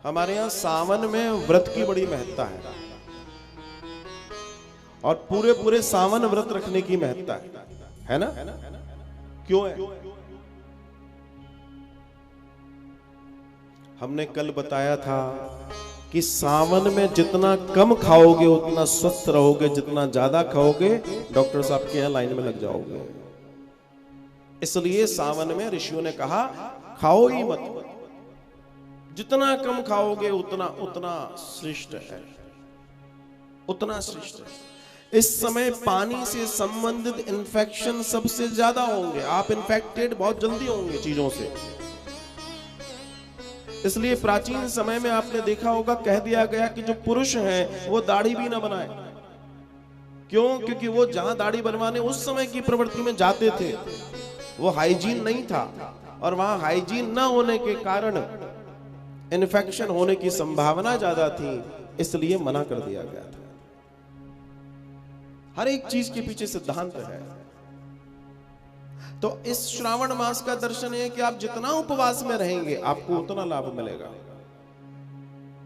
हमारे यहाँ सावन में व्रत की बड़ी महत्ता है और पूरे पूरे सावन व्रत रखने की महत्ता है ना? क्यों है? हमने कल बताया था कि सावन में जितना कम खाओगे उतना स्वस्थ रहोगे, जितना ज्यादा खाओगे डॉक्टर साहब के यहाँ लाइन में लग जाओगे। इसलिए सावन में ऋषियों ने कहा खाओ ही मत, जितना कम खाओगे उतना उतना श्रेष्ठ है, उतना श्रेष्ठ है। इस समय पानी से संबंधित इन्फेक्शन सबसे ज्यादा होंगे, आप इन्फेक्टेड बहुत जल्दी होंगे चीजों से। इसलिए प्राचीन समय में आपने देखा होगा कह दिया गया कि जो पुरुष हैं वो दाढ़ी भी ना बनाए। क्यों? क्योंकि वो जहां दाढ़ी बनवाने उस समय की प्रवृत्ति में जाते थे, वो हाइजीन नहीं था और वहां हाइजीन ना होने के कारण इन्फेक्शन होने की संभावना ज्यादा थी, इसलिए मना कर दिया गया था। हर एक चीज के पीछे सिद्धांत है। तो इस श्रावण मास का दर्शन है कि आप जितना उपवास में रहेंगे आपको उतना लाभ मिलेगा।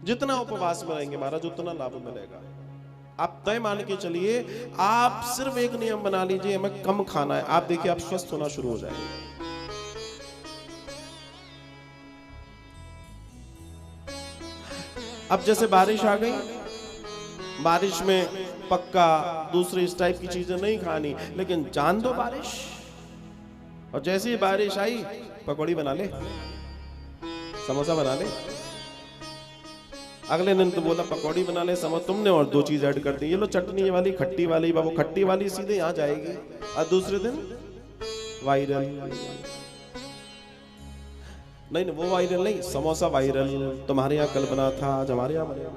जितना उपवास में रहेंगे महाराज उतना लाभ मिलेगा। आप तय मान के चलिए, आप सिर्फ एक नियम बना लीजिए, हमें कम खाना है, आप देखिए आप स्वस्थ होना शुरू हो जाएंगे। अब जैसे बारिश आ गई, बारिश में पक्का दूसरी इस टाइप की चीजें नहीं खानी, लेकिन जान दो बारिश, और जैसे ही बारिश आई पकौड़ी बना ले, समोसा बना ले। अगले दिन तो बोला पकौड़ी बना ले, समोसा, तुमने और दो चीज ऐड कर दी, ये लो चटनी वाली खट्टी वाली, बाबू खट्टी वाली सीधे यहां जाएगी, और दूसरे दिन वायरल। नहीं वो वायरल नहीं, समोसा वायरल, तुम्हारे यहाँ कल बना था आज हमारे यहाँ बना।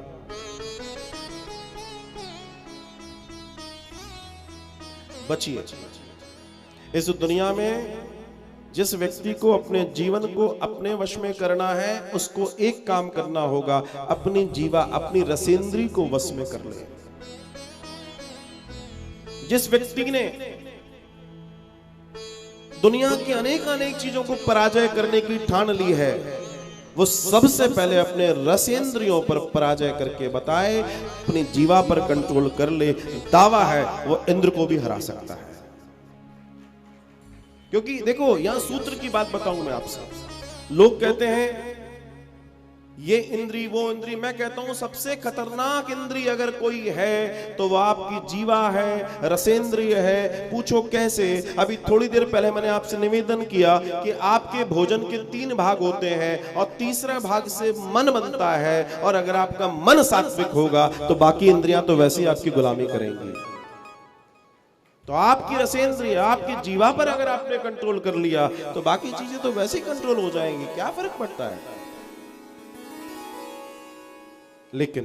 बचिए। इस दुनिया में जिस व्यक्ति को अपने जीवन को अपने वश में करना है उसको एक काम करना होगा, अपनी जीवा अपनी रसेंद्री को वश में कर ले। जिस व्यक्ति ने दुनिया की अनेक अनेक चीजों को पराजय करने की ठान ली है, वो सबसे पहले अपने रसेंद्रियों पर पराजय करके बताए, अपनी जीवा पर कंट्रोल कर ले। दावा है वो इंद्र को भी हरा सकता है। क्योंकि देखो यहां सूत्र की बात बताऊं मैं आपसे। लोग कहते हैं ये इंद्री वो इंद्री, मैं कहता हूं सबसे खतरनाक इंद्री अगर कोई है तो वो आपकी जीवा है, रसेंद्रिय है। पूछो कैसे? अभी थोड़ी देर पहले मैंने आपसे निवेदन किया कि आपके भोजन के 3 भाग होते हैं और तीसरा भाग से मन बनता है, और अगर आपका मन सात्विक होगा तो बाकी इंद्रियां तो वैसे ही आपकी गुलामी करेंगी। तो आपकी रसेंद्रिय आपकी जीवा पर अगर आपने कंट्रोल कर लिया तो बाकी चीजें तो वैसे ही कंट्रोल हो जाएंगी, क्या फर्क पड़ता है। लेकिन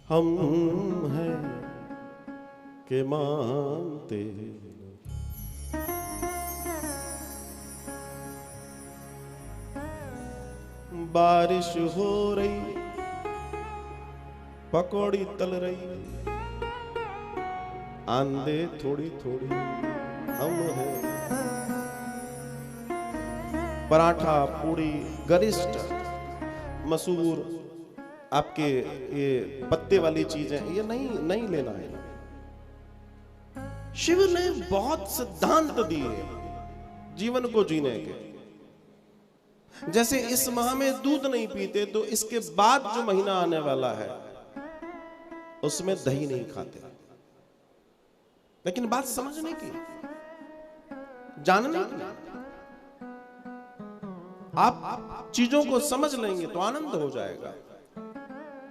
हम हैं के मानते, बारिश हो रही पकौड़ी तल रही, आंधे थोड़ी थोड़ी हम हैं। पराठा पूरी गरिष्ठ मसूर आपके ये पत्ते वाली चीजें ये नहीं लेना है। शिव ने बहुत सिद्धांत दिए जीवन को जीने के। जैसे इस माह में दूध नहीं पीते तो इसके बाद जो महीना आने वाला है उसमें दही नहीं खाते। लेकिन बात समझने की, जानने की, आप चीजों को समझ लेंगे तो आनंद हो जाएगा।